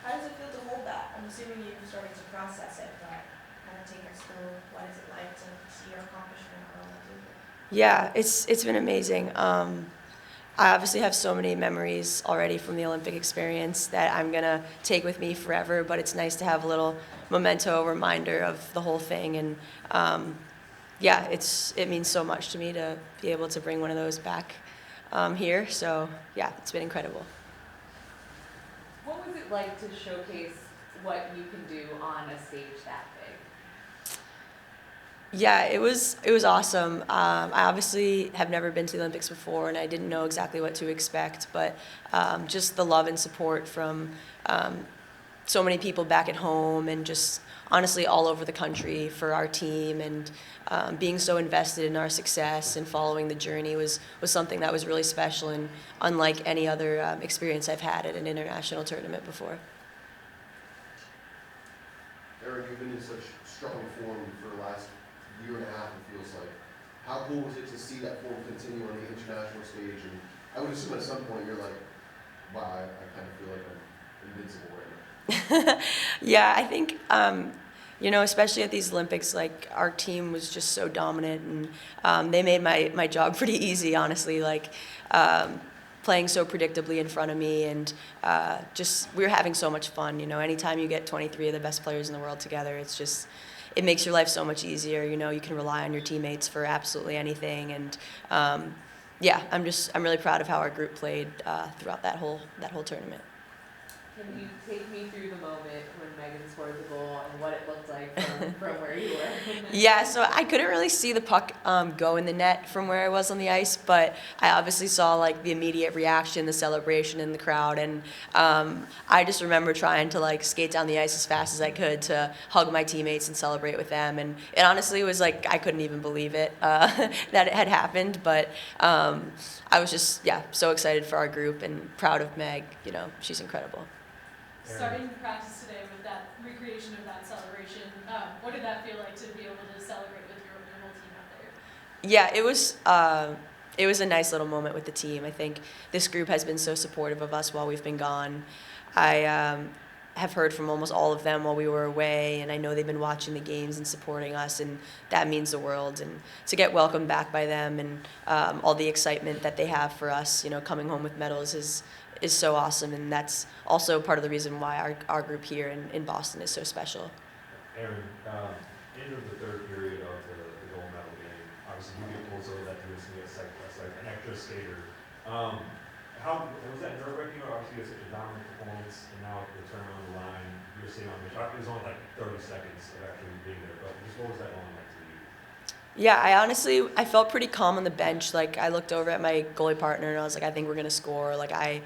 How does it feel to hold that? I'm assuming you're starting to process it, but kind of take us through what is it like to see your accomplishment on that table? Yeah, it's been amazing. I obviously have so many memories already from the Olympic experience that I'm gonna take with me forever. But it's nice to have a little memento reminder of the whole thing, and yeah, it means so much to me to be able to bring one of those back here. So yeah, it's been incredible. What was it like to showcase what you can do on a stage that big? Yeah, it was awesome. I obviously have never been to the Olympics before, and I didn't know exactly what to expect. But just the love and support from so many people back at home, and just honestly all over the country for our team, and being so invested in our success and following the journey was something that was really special and unlike any other experience I've had at an international tournament before. Aerin, you've been in such strong form for the last year and a half, it feels like. How cool was it to see that form continue on the international stage? And I would assume at some point you're like, wow, I kind of feel like I'm invincible right now. Yeah, I think especially at these Olympics, like our team was just so dominant, and they made my job pretty easy, honestly. Like playing so predictably in front of me, and just we were having so much fun. Anytime you get 23 of the best players in the world together, it makes your life so much easier. You can rely on your teammates for absolutely anything, and yeah, I'm really proud of how our group played throughout that whole tournament. Can you take me through the moment when Megan scored the goal and what it looked like from where you were? Yeah, so I couldn't really see the puck go in the net from where I was on the ice, but I obviously saw like the immediate reaction, the celebration in the crowd, and I just remember trying to like skate down the ice as fast as I could to hug my teammates and celebrate with them. And it honestly was like I couldn't even believe it that it had happened, but I was just so excited for our group and proud of Meg. She's incredible. Starting practice today with that recreation of that celebration, what did that feel like to be able to celebrate with your whole team out there? Yeah, it was a nice little moment with the team. I think this group has been so supportive of us while we've been gone. I have heard from almost all of them while we were away, and I know they've been watching the games and supporting us, and that means the world. And to get welcomed back by them, and all the excitement that they have for us, coming home with medals is so awesome, and that's also part of the reason why our group here in Boston is so special. Aerin, end of the third period of the gold medal game, obviously you get pulled so that you get like an extra skater. How was that nerve-wracking? Obviously, you had such a dominant performance, and now the turn on the line, you're sitting on the bench. It was only like 30 seconds of actually being there, but just what was that moment like to you? Yeah, I felt pretty calm on the bench. Like I looked over at my goalie partner and I was like, I think we're gonna score. Like I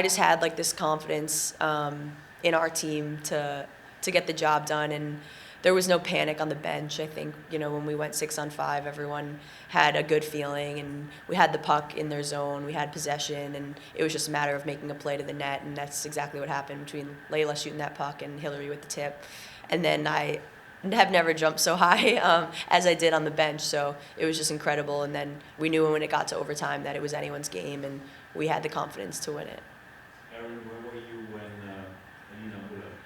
just had like this confidence in our team to get the job done, and there was no panic on the bench. I think when we went 6-on-5, everyone had a good feeling, and we had the puck in their zone, we had possession, and it was just a matter of making a play to the net, and that's exactly what happened between Layla shooting that puck and Hillary with the tip. And then I have never jumped so high as I did on the bench, so it was just incredible. And then we knew when it got to overtime that it was anyone's game, and we had the confidence to win it. Aerin, where were you when Nina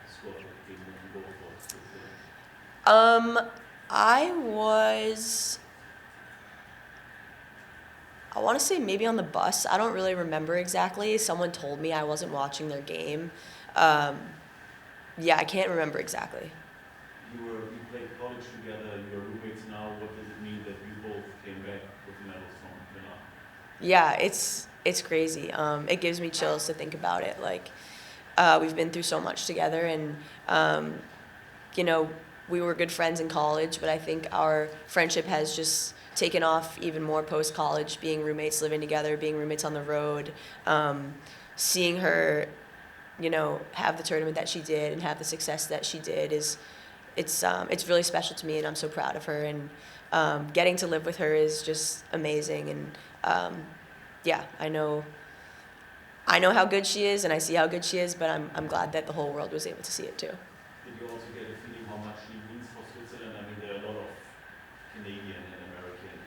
scored for the team when you go for I want to say maybe on the bus. I don't really remember exactly. Someone told me I wasn't watching their game. Yeah, I can't remember exactly. You played college together, you are roommates now. What does it mean that you both came back with medals from Milan? Yeah, it's crazy. It gives me chills to think about it. Like we've been through so much together, and we were good friends in college, but I think our friendship has just taken off even more post-college, being roommates, living together, being roommates on the road, seeing her, have the tournament that she did and have the success that she did it's really special to me, and I'm so proud of her, and getting to live with her is just amazing. And yeah, I know how good she is, and I see how good she is, but I'm glad that the whole world was able to see it too. Did you also get a feeling how much she means for Switzerland? I mean, there are a lot of Canadian and American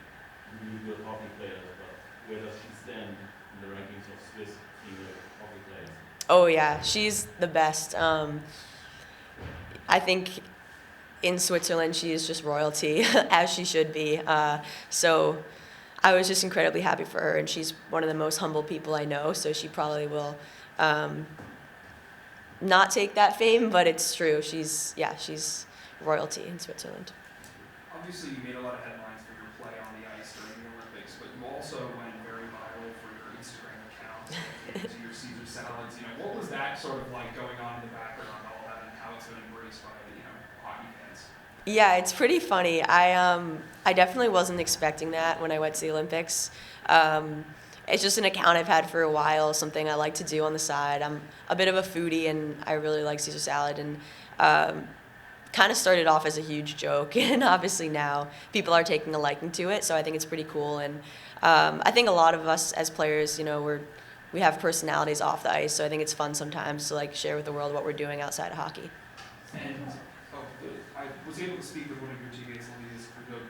individual hockey players, but where does she stand in the rankings of Swiss female hockey players? Oh yeah, she's the best. I think in Switzerland she is just royalty, as she should be. So I was just incredibly happy for her, and she's one of the most humble people I know. So she probably will not take that fame, but it's true. She's royalty in Switzerland. Obviously, you made a lot of headlines for your play on the ice during the Olympics, but you also went very viral for your Instagram account, to your Caesar salads. What was that sort of like going on in the background, all that, and how it's been embraced by hockey fans? Yeah, it's pretty funny. I definitely wasn't expecting that when I went to the Olympics. It's just an account I've had for a while, something I like to do on the side. I'm a bit of a foodie, and I really like Caesar salad, and kind of started off as a huge joke, and obviously now people are taking a liking to it, so I think it's pretty cool. And I think a lot of us as players, we have personalities off the ice, so I think it's fun sometimes to like share with the world what we're doing outside of hockey. And I was able to speak with one of your teammates, Louise,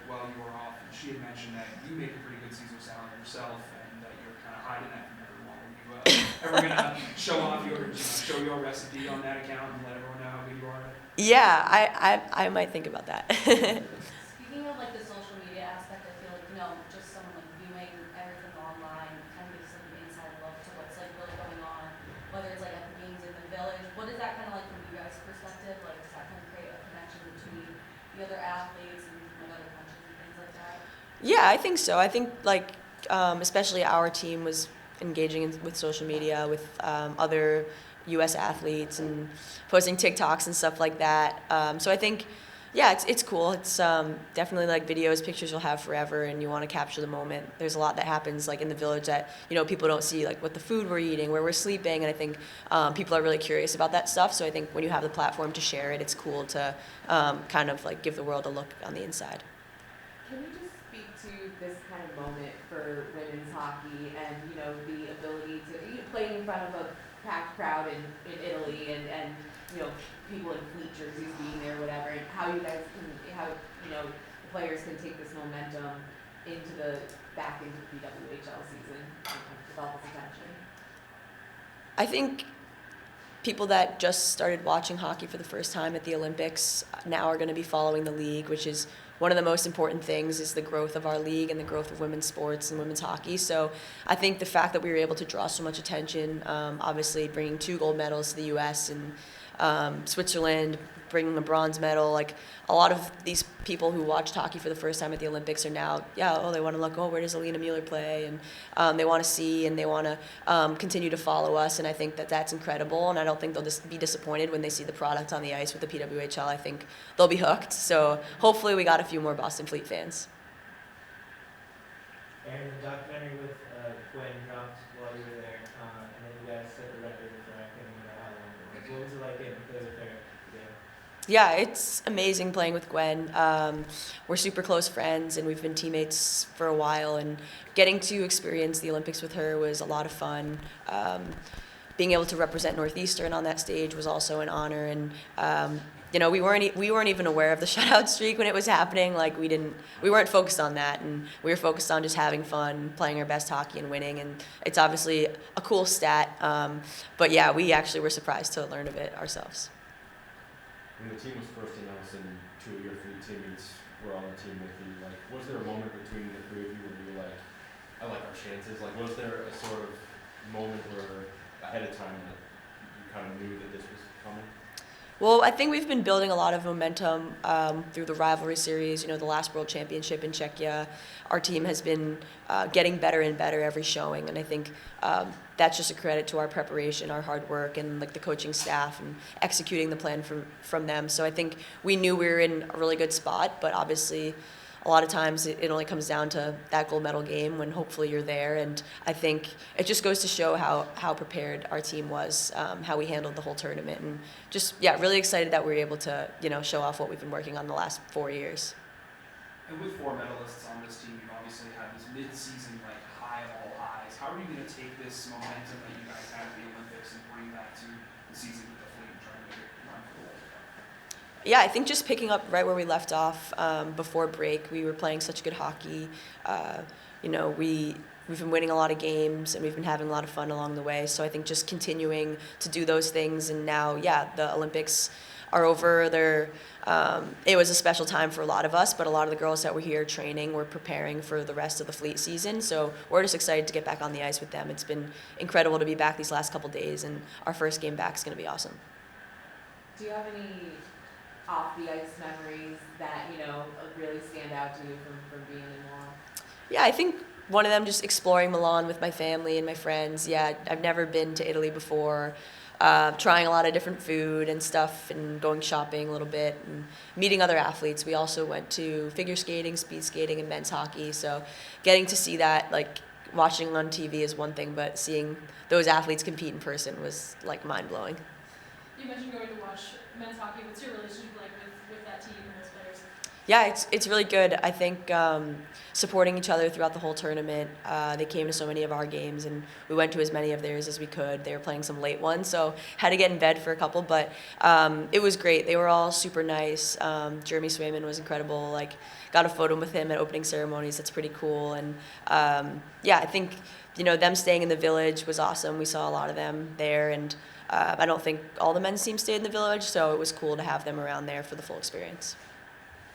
while you were off, and she had mentioned that you make a pretty good Caesar salad yourself, and that you're kind of hiding that from everyone. Are you ever gonna show off show your recipe on that account and let everyone know how good you are at it? Yeah, I might think about that. Speaking of like the social media aspect, I feel like just someone like viewing everything online kind of gives them an inside look to what's like really going on, whether it's like at the games in the village. What is that kind of like from you guys' perspective? Like, does that kind of create a connection between the other athletes and from other countries and things like that? Yeah, I think so. I think like especially our team was engaging with social media with other U.S. athletes and posting TikToks and stuff like that. So I think, yeah, it's cool. It's definitely like videos, pictures you'll have forever, and you want to capture the moment. There's a lot that happens like in the village that people don't see, like what the food we're eating, where we're sleeping, and I think people are really curious about that stuff. So I think when you have the platform to share it, it's cool to kind of like give the world a look on the inside. Can you just speak to this kind of moment for women's hockey and the ability to play in front of a packed crowd in Italy and people in fleet jerseys being there, whatever, and how you guys the players can take this momentum back into the PWHL season with all this attention? I think people that just started watching hockey for the first time at the Olympics now are going to be following the league, which is one of the most important things is the growth of our league and the growth of women's sports and women's hockey. So I think the fact that we were able to draw so much attention, obviously bringing 2 gold medals to the U.S. and Switzerland, bringing a bronze medal, like a lot of these people who watched hockey for the first time at the Olympics are now, they want to look, where does Alina Mueller play? And they want to see and they want to continue to follow us. And I think that that's incredible. And I don't think they'll just be disappointed when they see the product on the ice with the PWHL. I think they'll be hooked. So hopefully we got a few more Boston Fleet fans. Aerin, the documentary with Gwen dropped while you were there, and then you guys set the record for I can't remember how long it was. What was it like getting to play with her again? Yeah, it's amazing playing with Gwen. We're super close friends, and we've been teammates for a while, and getting to experience the Olympics with her was a lot of fun. Being able to represent Northeastern on that stage was also an honor, and we weren't even aware of the shutout streak when it was happening. Like we weren't focused on that, and we were focused on just having fun, playing our best hockey, and winning. And it's obviously a cool stat, but yeah, we actually were surprised to learn of it ourselves. When the team was first announced and 2 of your 3 teammates were on the team with you, like, was there a moment between the 3 of you where you were like, I like our chances? Like, was there a sort of moment where ahead of time that you kind of knew that this was coming? Well, I think we've been building a lot of momentum through the rivalry series. The last World Championship in Czechia, our team has been getting better and better every showing, and I think that's just a credit to our preparation, our hard work, and like the coaching staff and executing the plan from them. So I think we knew we were in a really good spot, but obviously a lot of times it only comes down to that gold medal game when hopefully you're there. And I think it just goes to show how prepared our team was, how we handled the whole tournament, and just, really excited that we were able to, show off what we've been working on the last 4 years. And with 4 medalists on this team, you've obviously had this mid-season high of all highs. How are you going to take this momentum that you guys had at the Olympics and bring that to the season with the Fleet and try to make it run for the World Cup? Yeah, I think just picking up right where we left off before break, we were playing such good hockey. you know, we've been winning a lot of games and we've been having a lot of fun along the way. So I think just continuing to do those things, and now, yeah, the Olympics are over. It was a special time for a lot of us, but a lot of the girls that were here training were preparing for the rest of the fleet season. So we're just excited to get back on the ice with them. It's been incredible to be back these last couple days, and our first game back is going to be awesome. Do you have any off the ice memories that, you know, really stand out to you from being in Milan? Yeah, I think one of them, just exploring Milan with my family and my friends. Yeah, I've never been to Italy before. Trying a lot of different food and stuff, and going shopping a little bit, and meeting other athletes. We also went to figure skating, speed skating, and men's hockey. So getting to see that, like watching on TV is one thing, but seeing those athletes compete in person was like mind-blowing. You mentioned going to watch men's hockey. What's your relationship like with that team and those players? Yeah, it's really good. I think supporting each other throughout the whole tournament. They came to so many of our games, and we went to as many of theirs as we could. They were playing some late ones, so had to get in bed for a couple, but it was great. They were all super nice. Jeremy Swayman was incredible. Like, got a photo with him at opening ceremonies. That's pretty cool. And yeah, I think, you know, them staying in the village was awesome. We saw a lot of them there, and I don't think all the men's team stayed in the village, so it was cool to have them around there for the full experience.